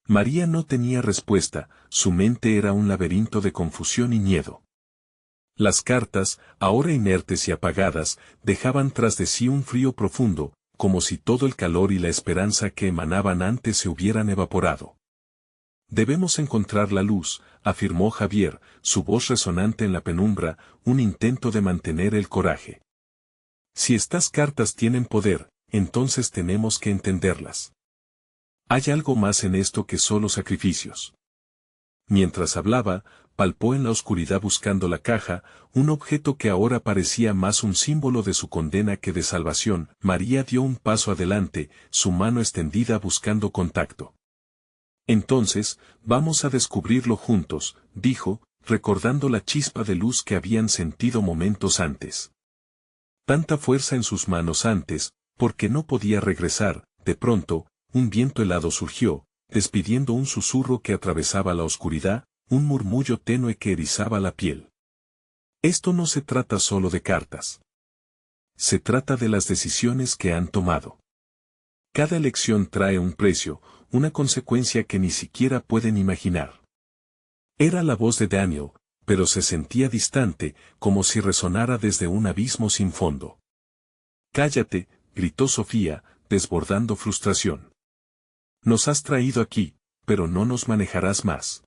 María no tenía respuesta, su mente era un laberinto de confusión y miedo. Las cartas, ahora inertes y apagadas, dejaban tras de sí un frío profundo, como si todo el calor y la esperanza que emanaban antes se hubieran evaporado. Debemos encontrar la luz, afirmó Javier, su voz resonante en la penumbra, un intento de mantener el coraje. Si estas cartas tienen poder, entonces tenemos que entenderlas. Hay algo más en esto que solo sacrificios. Mientras hablaba, palpó en la oscuridad buscando la caja, un objeto que ahora parecía más un símbolo de su condena que de salvación. María dio un paso adelante, su mano extendida buscando contacto. Entonces, vamos a descubrirlo juntos, dijo, recordando la chispa de luz que habían sentido momentos antes. Tanta fuerza en sus manos antes, porque no podía regresar. De pronto, un viento helado surgió, despidiendo un susurro que atravesaba la oscuridad, un murmullo tenue que erizaba la piel. Esto no se trata solo de cartas. Se trata de las decisiones que han tomado. Cada elección trae un precio, una consecuencia que ni siquiera pueden imaginar. Era la voz de Daniel, pero se sentía distante, como si resonara desde un abismo sin fondo. «Cállate», gritó Sofía, desbordando frustración. «Nos has traído aquí, pero no nos manejarás más».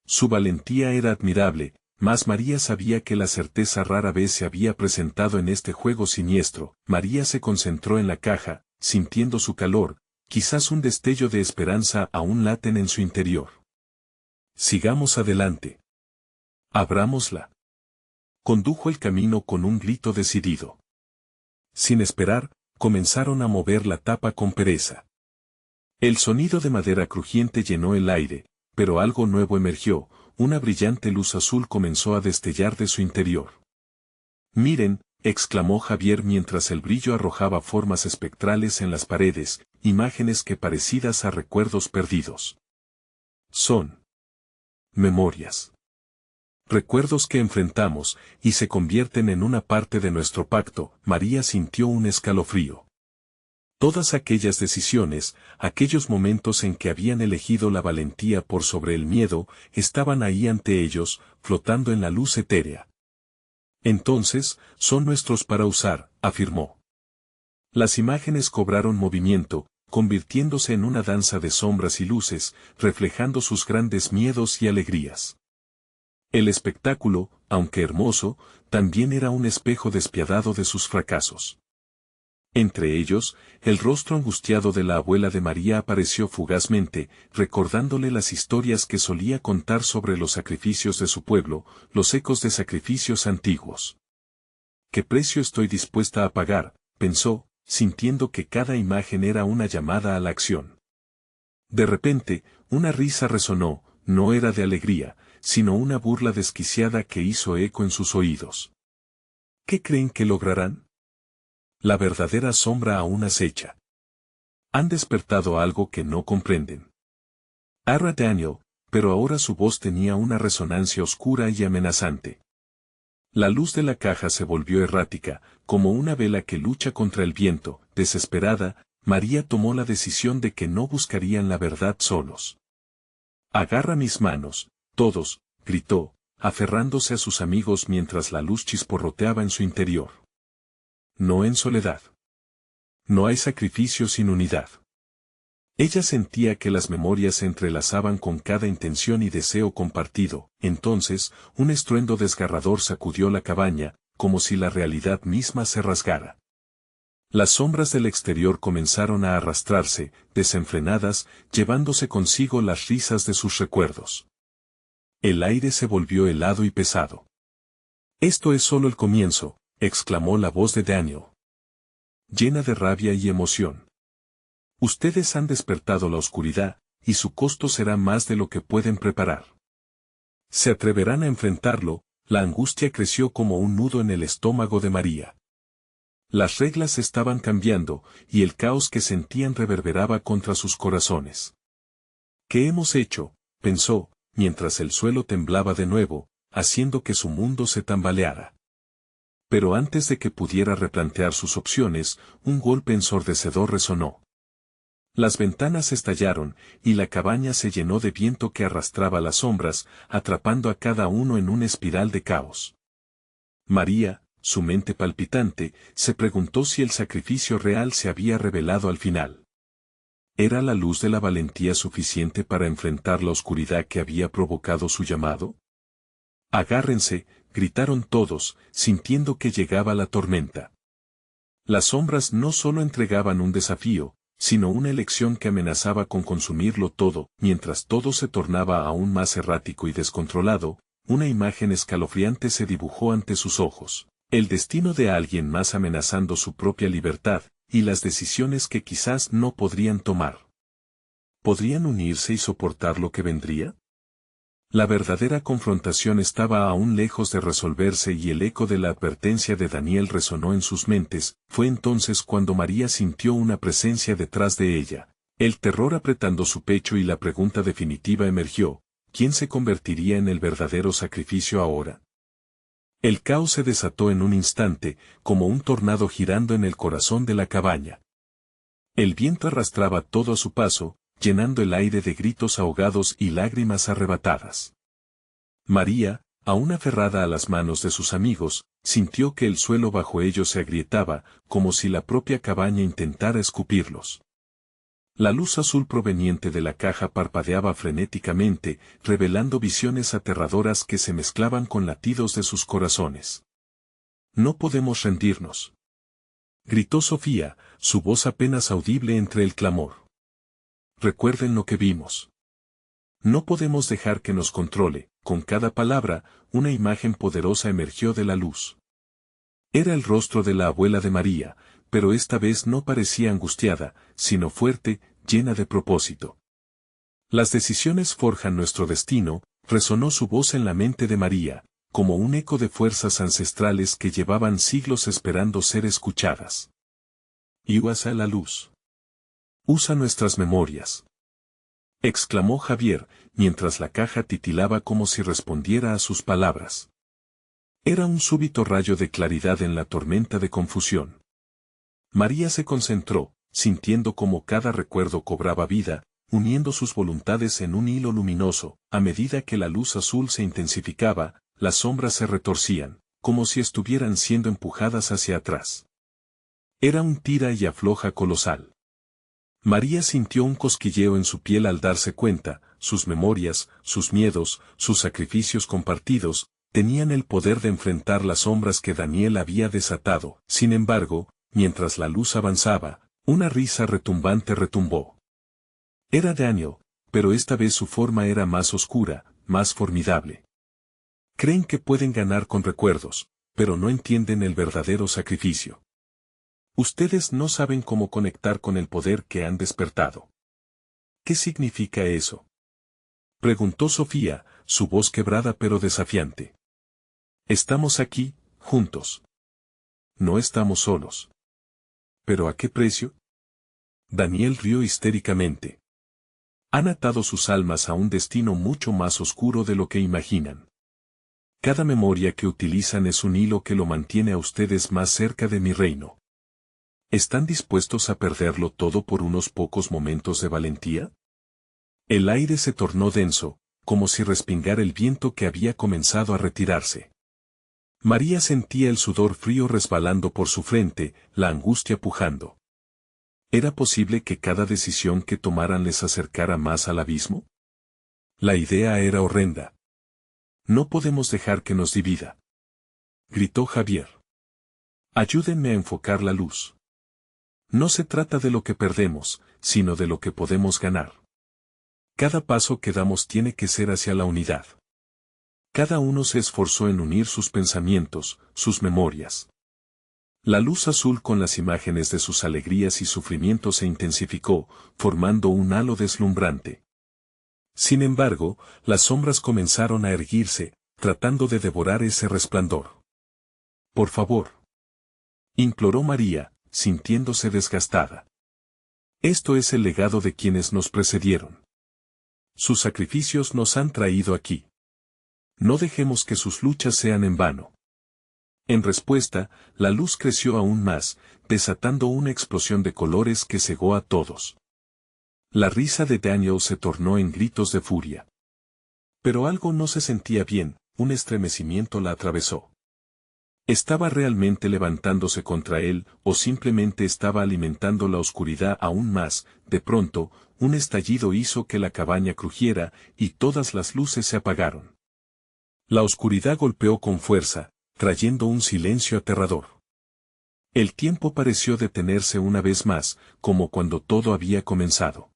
Su valentía era admirable, mas María sabía que la certeza rara vez se había presentado en este juego siniestro. María se concentró en la caja, sintiendo su calor, quizás un destello de esperanza aún laten en su interior. «Sigamos adelante. Abrámosla». Condujo el camino con un grito decidido. Sin esperar, comenzaron a mover la tapa con pereza. El sonido de madera crujiente llenó el aire, pero algo nuevo emergió, una brillante luz azul comenzó a destellar de su interior. «Miren», exclamó Javier mientras el brillo arrojaba formas espectrales en las paredes, imágenes que parecidas a recuerdos perdidos. Son memorias. Recuerdos que enfrentamos, y se convierten en una parte de nuestro pacto. María sintió un escalofrío. Todas aquellas decisiones, aquellos momentos en que habían elegido la valentía por sobre el miedo, estaban ahí ante ellos, flotando en la luz etérea. Entonces, son nuestros para usar, afirmó. Las imágenes cobraron movimiento, convirtiéndose en una danza de sombras y luces, reflejando sus grandes miedos y alegrías. El espectáculo, aunque hermoso, también era un espejo despiadado de sus fracasos. Entre ellos, el rostro angustiado de la abuela de María apareció fugazmente, recordándole las historias que solía contar sobre los sacrificios de su pueblo, los ecos de sacrificios antiguos. ¿Qué precio estoy dispuesta a pagar?, pensó, sintiendo que cada imagen era una llamada a la acción. De repente, una risa resonó, no era de alegría, sino una burla desquiciada que hizo eco en sus oídos. ¿Qué creen que lograrán? La verdadera sombra aún acecha. Han despertado algo que no comprenden. Era Daniel, pero ahora su voz tenía una resonancia oscura y amenazante. La luz de la caja se volvió errática, como una vela que lucha contra el viento. Desesperada, María tomó la decisión de que no buscarían la verdad solos. «Agarra mis manos, todos», gritó, aferrándose a sus amigos mientras la luz chisporroteaba en su interior. No en soledad. No hay sacrificio sin unidad. Ella sentía que las memorias se entrelazaban con cada intención y deseo compartido. Entonces, un estruendo desgarrador sacudió la cabaña, como si la realidad misma se rasgara. Las sombras del exterior comenzaron a arrastrarse, desenfrenadas, llevándose consigo las risas de sus recuerdos. El aire se volvió helado y pesado. «Esto es solo el comienzo», exclamó la voz de Daniel, llena de rabia y emoción. «Ustedes han despertado la oscuridad, y su costo será más de lo que pueden preparar. ¿Se atreverán a enfrentarlo?». La angustia creció como un nudo en el estómago de María. Las reglas estaban cambiando, y el caos que sentían reverberaba contra sus corazones. «¿Qué hemos hecho?», pensó, mientras el suelo temblaba de nuevo, haciendo que su mundo se tambaleara. Pero antes de que pudiera replantear sus opciones, un golpe ensordecedor resonó. Las ventanas estallaron, y la cabaña se llenó de viento que arrastraba las sombras, atrapando a cada uno en una espiral de caos. María, su mente palpitante, se preguntó si el sacrificio real se había revelado al final. ¿Era la luz de la valentía suficiente para enfrentar la oscuridad que había provocado su llamado? «Agárrense», gritaron todos, sintiendo que llegaba la tormenta. Las sombras no solo entregaban un desafío, sino una elección que amenazaba con consumirlo todo. Mientras todo se tornaba aún más errático y descontrolado, una imagen escalofriante se dibujó ante sus ojos. El destino de alguien más amenazando su propia libertad, y las decisiones que quizás no podrían tomar. ¿Podrían unirse y soportar lo que vendría? La verdadera confrontación estaba aún lejos de resolverse y el eco de la advertencia de Daniel resonó en sus mentes. Fue entonces cuando María sintió una presencia detrás de ella, el terror apretando su pecho y la pregunta definitiva emergió: ¿quién se convertiría en el verdadero sacrificio ahora? El caos se desató en un instante, como un tornado girando en el corazón de la cabaña. El viento arrastraba todo a su paso, llenando el aire de gritos ahogados y lágrimas arrebatadas. María, aún aferrada a las manos de sus amigos, sintió que el suelo bajo ellos se agrietaba, como si la propia cabaña intentara escupirlos. La luz azul proveniente de la caja parpadeaba frenéticamente, revelando visiones aterradoras que se mezclaban con latidos de sus corazones. «No podemos rendirnos», gritó Sofía, su voz apenas audible entre el clamor. «Recuerden lo que vimos. No podemos dejar que nos controle». Con cada palabra, una imagen poderosa emergió de la luz. Era el rostro de la abuela de María, pero esta vez no parecía angustiada, sino fuerte, llena de propósito. Las decisiones forjan nuestro destino, resonó su voz en la mente de María, como un eco de fuerzas ancestrales que llevaban siglos esperando ser escuchadas. Y usa la luz. Usa nuestras memorias. Exclamó Javier, mientras la caja titilaba como si respondiera a sus palabras. Era un súbito rayo de claridad en la tormenta de confusión. María se concentró, sintiendo como cada recuerdo cobraba vida, uniendo sus voluntades en un hilo luminoso. A medida que la luz azul se intensificaba, las sombras se retorcían, como si estuvieran siendo empujadas hacia atrás. Era un tira y afloja colosal. María sintió un cosquilleo en su piel al darse cuenta, sus memorias, sus miedos, sus sacrificios compartidos, tenían el poder de enfrentar las sombras que Daniel había desatado. Sin embargo, mientras la luz avanzaba, una risa retumbante retumbó. Era Daniel, pero esta vez su forma era más oscura, más formidable. Creen que pueden ganar con recuerdos, pero no entienden el verdadero sacrificio. Ustedes no saben cómo conectar con el poder que han despertado. ¿Qué significa eso? Preguntó Sofía, su voz quebrada pero desafiante. Estamos aquí, juntos. No estamos solos. ¿Pero a qué precio? Daniel rió histéricamente. Han atado sus almas a un destino mucho más oscuro de lo que imaginan. Cada memoria que utilizan es un hilo que lo mantiene a ustedes más cerca de mi reino. ¿Están dispuestos a perderlo todo por unos pocos momentos de valentía? El aire se tornó denso, como si respingara el viento que había comenzado a retirarse. María sentía el sudor frío resbalando por su frente, la angustia pujando. ¿Era posible que cada decisión que tomaran les acercara más al abismo? La idea era horrenda. No podemos dejar que nos divida. Gritó Javier. Ayúdenme a enfocar la luz. No se trata de lo que perdemos, sino de lo que podemos ganar. Cada paso que damos tiene que ser hacia la unidad. Cada uno se esforzó en unir sus pensamientos, sus memorias. La luz azul con las imágenes de sus alegrías y sufrimientos se intensificó, formando un halo deslumbrante. Sin embargo, las sombras comenzaron a erguirse, tratando de devorar ese resplandor. Por favor. Imploró María, sintiéndose desgastada. Esto es el legado de quienes nos precedieron. Sus sacrificios nos han traído aquí. No dejemos que sus luchas sean en vano. En respuesta, la luz creció aún más, desatando una explosión de colores que cegó a todos. La risa de Daniel se tornó en gritos de furia. Pero algo no se sentía bien, un estremecimiento la atravesó. ¿Estaba realmente levantándose contra él, o simplemente estaba alimentando la oscuridad aún más? De pronto, un estallido hizo que la cabaña crujiera, y todas las luces se apagaron. La oscuridad golpeó con fuerza, trayendo un silencio aterrador. El tiempo pareció detenerse una vez más, como cuando todo había comenzado.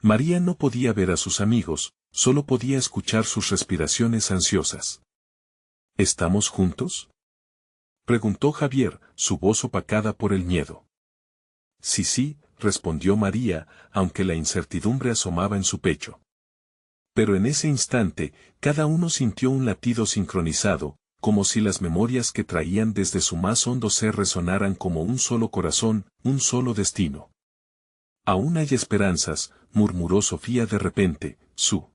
María no podía ver a sus amigos, solo podía escuchar sus respiraciones ansiosas. ¿Estamos juntos? Preguntó Javier, su voz opacada por el miedo. Sí, respondió María, aunque la incertidumbre asomaba en su pecho. Pero en ese instante, cada uno sintió un latido sincronizado, como si las memorias que traían desde su más hondo ser resonaran como un solo corazón, un solo destino. Aún hay esperanzas, murmuró Sofía de repente, su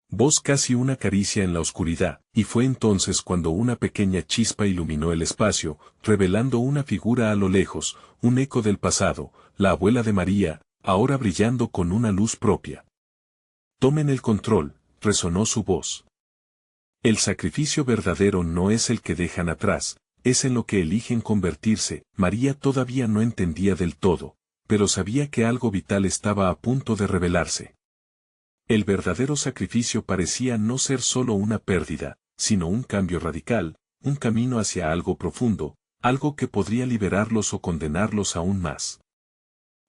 voz casi una caricia en la oscuridad, y fue entonces cuando una pequeña chispa iluminó el espacio, revelando una figura a lo lejos, un eco del pasado, la abuela de María, ahora brillando con una luz propia. Tomen el control, resonó su voz. El sacrificio verdadero no es el que dejan atrás, es en lo que eligen convertirse. María todavía no entendía del todo, pero sabía que algo vital estaba a punto de revelarse. El verdadero sacrificio parecía no ser solo una pérdida, sino un cambio radical, un camino hacia algo profundo, algo que podría liberarlos o condenarlos aún más.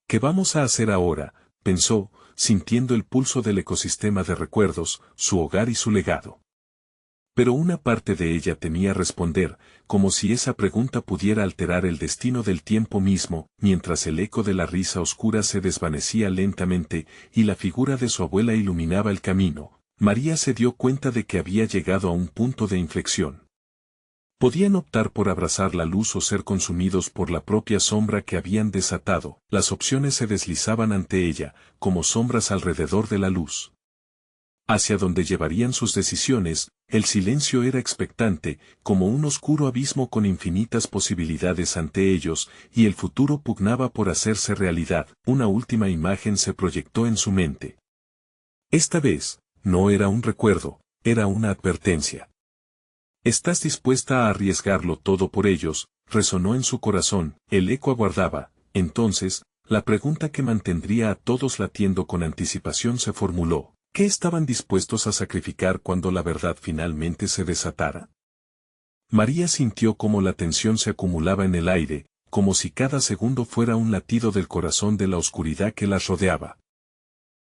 ¿Qué vamos a hacer ahora?, pensó, sintiendo el pulso del ecosistema de recuerdos, su hogar y su legado. Pero una parte de ella temía responder, como si esa pregunta pudiera alterar el destino del tiempo mismo, mientras el eco de la risa oscura se desvanecía lentamente y la figura de su abuela iluminaba el camino. María se dio cuenta de que había llegado a un punto de inflexión. Podían optar por abrazar la luz o ser consumidos por la propia sombra que habían desatado. Las opciones se deslizaban ante ella, como sombras alrededor de la luz. Hacia donde llevarían sus decisiones, el silencio era expectante, como un oscuro abismo con infinitas posibilidades ante ellos, y el futuro pugnaba por hacerse realidad. Una última imagen se proyectó en su mente. Esta vez, no era un recuerdo, era una advertencia. ¿Estás dispuesta a arriesgarlo todo por ellos? Resonó en su corazón. El eco aguardaba. Entonces, la pregunta que mantendría a todos latiendo con anticipación se formuló. ¿Qué estaban dispuestos a sacrificar cuando la verdad finalmente se desatara? María sintió cómo la tensión se acumulaba en el aire, como si cada segundo fuera un latido del corazón de la oscuridad que las rodeaba.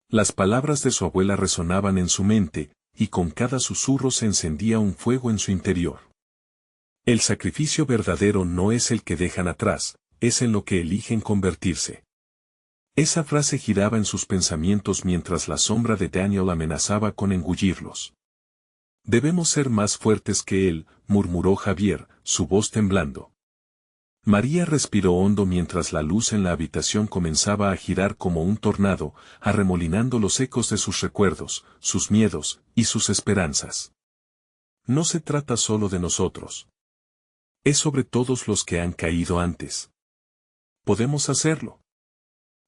Las palabras de su abuela resonaban en su mente, y con cada susurro se encendía un fuego en su interior. El sacrificio verdadero no es el que dejan atrás, es en lo que eligen convertirse. Esa frase giraba en sus pensamientos mientras la sombra de Daniel amenazaba con engullirlos. Debemos ser más fuertes que él, murmuró Javier, su voz temblando. María respiró hondo mientras la luz en la habitación comenzaba a girar como un tornado, arremolinando los ecos de sus recuerdos, sus miedos y sus esperanzas. No se trata solo de nosotros. Es sobre todos los que han caído antes. Podemos hacerlo.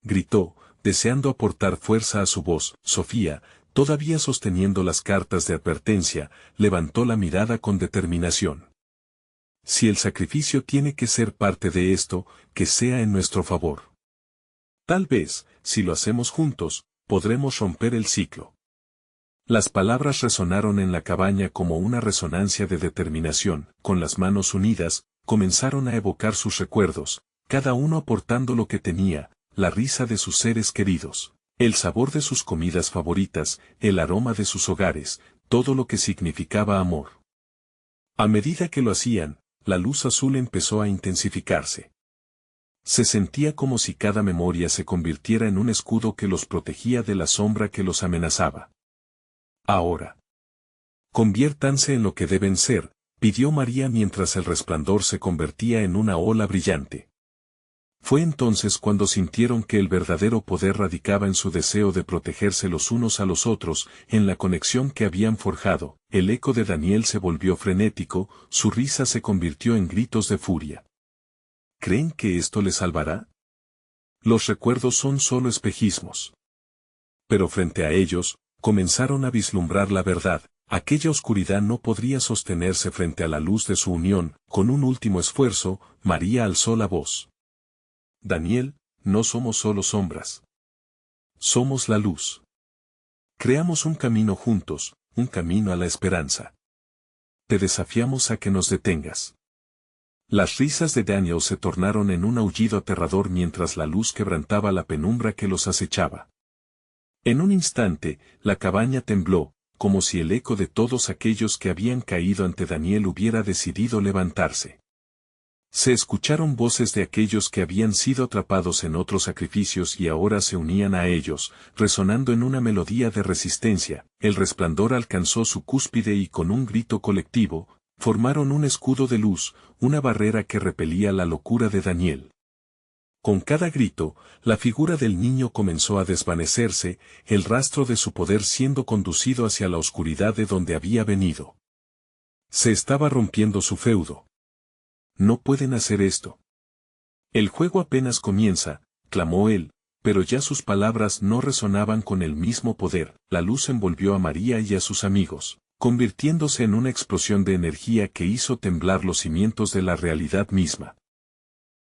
Gritó, deseando aportar fuerza a su voz. Sofía, todavía sosteniendo las cartas de advertencia, levantó la mirada con determinación. Si el sacrificio tiene que ser parte de esto, que sea en nuestro favor. Tal vez, si lo hacemos juntos, podremos romper el ciclo. Las palabras resonaron en la cabaña como una resonancia de determinación. Con las manos unidas, comenzaron a evocar sus recuerdos, cada uno aportando lo que tenía. La risa de sus seres queridos, el sabor de sus comidas favoritas, el aroma de sus hogares, todo lo que significaba amor. A medida que lo hacían, la luz azul empezó a intensificarse. Se sentía como si cada memoria se convirtiera en un escudo que los protegía de la sombra que los amenazaba. Ahora. Conviértanse en lo que deben ser, pidió María mientras el resplandor se convertía en una ola brillante. Fue entonces cuando sintieron que el verdadero poder radicaba en su deseo de protegerse los unos a los otros, en la conexión que habían forjado. El eco de Daniel se volvió frenético, su risa se convirtió en gritos de furia. ¿Creen que esto les salvará? Los recuerdos son solo espejismos. Pero frente a ellos, comenzaron a vislumbrar la verdad. Aquella oscuridad no podría sostenerse frente a la luz de su unión. Con un último esfuerzo, María alzó la voz. Daniel, no somos solo sombras. Somos la luz. Creamos un camino juntos, un camino a la esperanza. Te desafiamos a que nos detengas. Las risas de Daniel se tornaron en un aullido aterrador mientras la luz quebrantaba la penumbra que los acechaba. En un instante, la cabaña tembló, como si el eco de todos aquellos que habían caído ante Daniel hubiera decidido levantarse. Se escucharon voces de aquellos que habían sido atrapados en otros sacrificios y ahora se unían a ellos, resonando en una melodía de resistencia. El resplandor alcanzó su cúspide y con un grito colectivo, formaron un escudo de luz, una barrera que repelía la locura de Daniel. Con cada grito, la figura del niño comenzó a desvanecerse, el rastro de su poder siendo conducido hacia la oscuridad de donde había venido. Se estaba rompiendo su feudo. No pueden hacer esto. El juego apenas comienza, clamó él, pero ya sus palabras no resonaban con el mismo poder. La luz envolvió a María y a sus amigos, convirtiéndose en una explosión de energía que hizo temblar los cimientos de la realidad misma.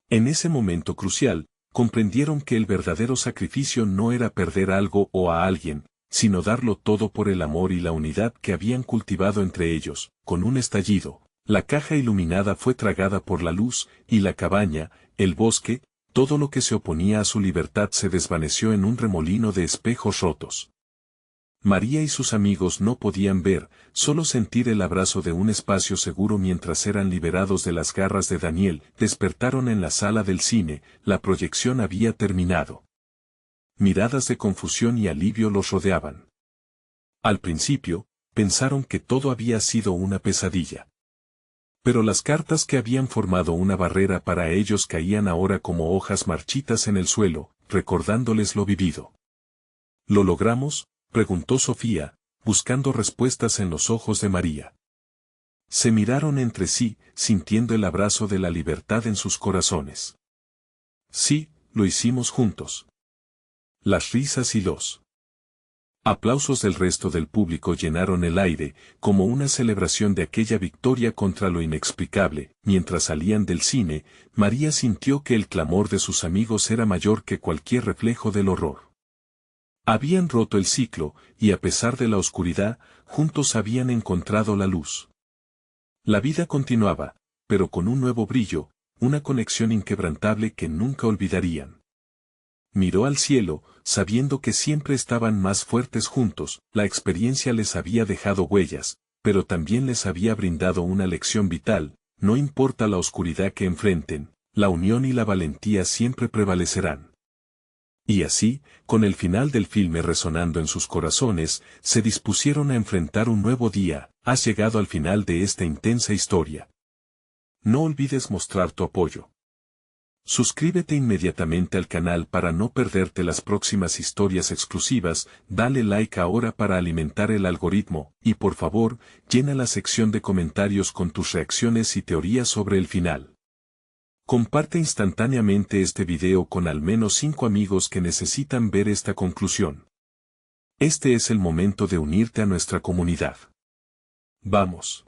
En ese momento crucial, comprendieron que el verdadero sacrificio no era perder algo o a alguien, sino darlo todo por el amor y la unidad que habían cultivado entre ellos. Con un estallido, la caja iluminada fue tragada por la luz, y la cabaña, el bosque, todo lo que se oponía a su libertad se desvaneció en un remolino de espejos rotos. María y sus amigos no podían ver, solo sentir el abrazo de un espacio seguro mientras eran liberados de las garras de Daniel. Despertaron en la sala del cine, la proyección había terminado. Miradas de confusión y alivio los rodeaban. Al principio, pensaron que todo había sido una pesadilla. Pero las cartas que habían formado una barrera para ellos caían ahora como hojas marchitas en el suelo, recordándoles lo vivido. ¿Lo logramos?, preguntó Sofía, buscando respuestas en los ojos de María. Se miraron entre sí, sintiendo el abrazo de la libertad en sus corazones. Sí, lo hicimos juntos. Las risas y los aplausos del resto del público llenaron el aire, como una celebración de aquella victoria contra lo inexplicable. Mientras salían del cine, María sintió que el clamor de sus amigos era mayor que cualquier reflejo del horror. Habían roto el ciclo, y a pesar de la oscuridad, juntos habían encontrado la luz. La vida continuaba, pero con un nuevo brillo, una conexión inquebrantable que nunca olvidarían. Miró al cielo, sabiendo que siempre estaban más fuertes juntos. La experiencia les había dejado huellas, pero también les había brindado una lección vital: no importa la oscuridad que enfrenten, la unión y la valentía siempre prevalecerán. Y así, con el final del filme resonando en sus corazones, se dispusieron a enfrentar un nuevo día. Has llegado al final de esta intensa historia. No olvides mostrar tu apoyo. Suscríbete inmediatamente al canal para no perderte las próximas historias exclusivas, dale like ahora para alimentar el algoritmo, y por favor, llena la sección de comentarios con tus reacciones y teorías sobre el final. Comparte instantáneamente este video con al menos 5 amigos que necesitan ver esta conclusión. Este es el momento de unirte a nuestra comunidad. ¡Vamos!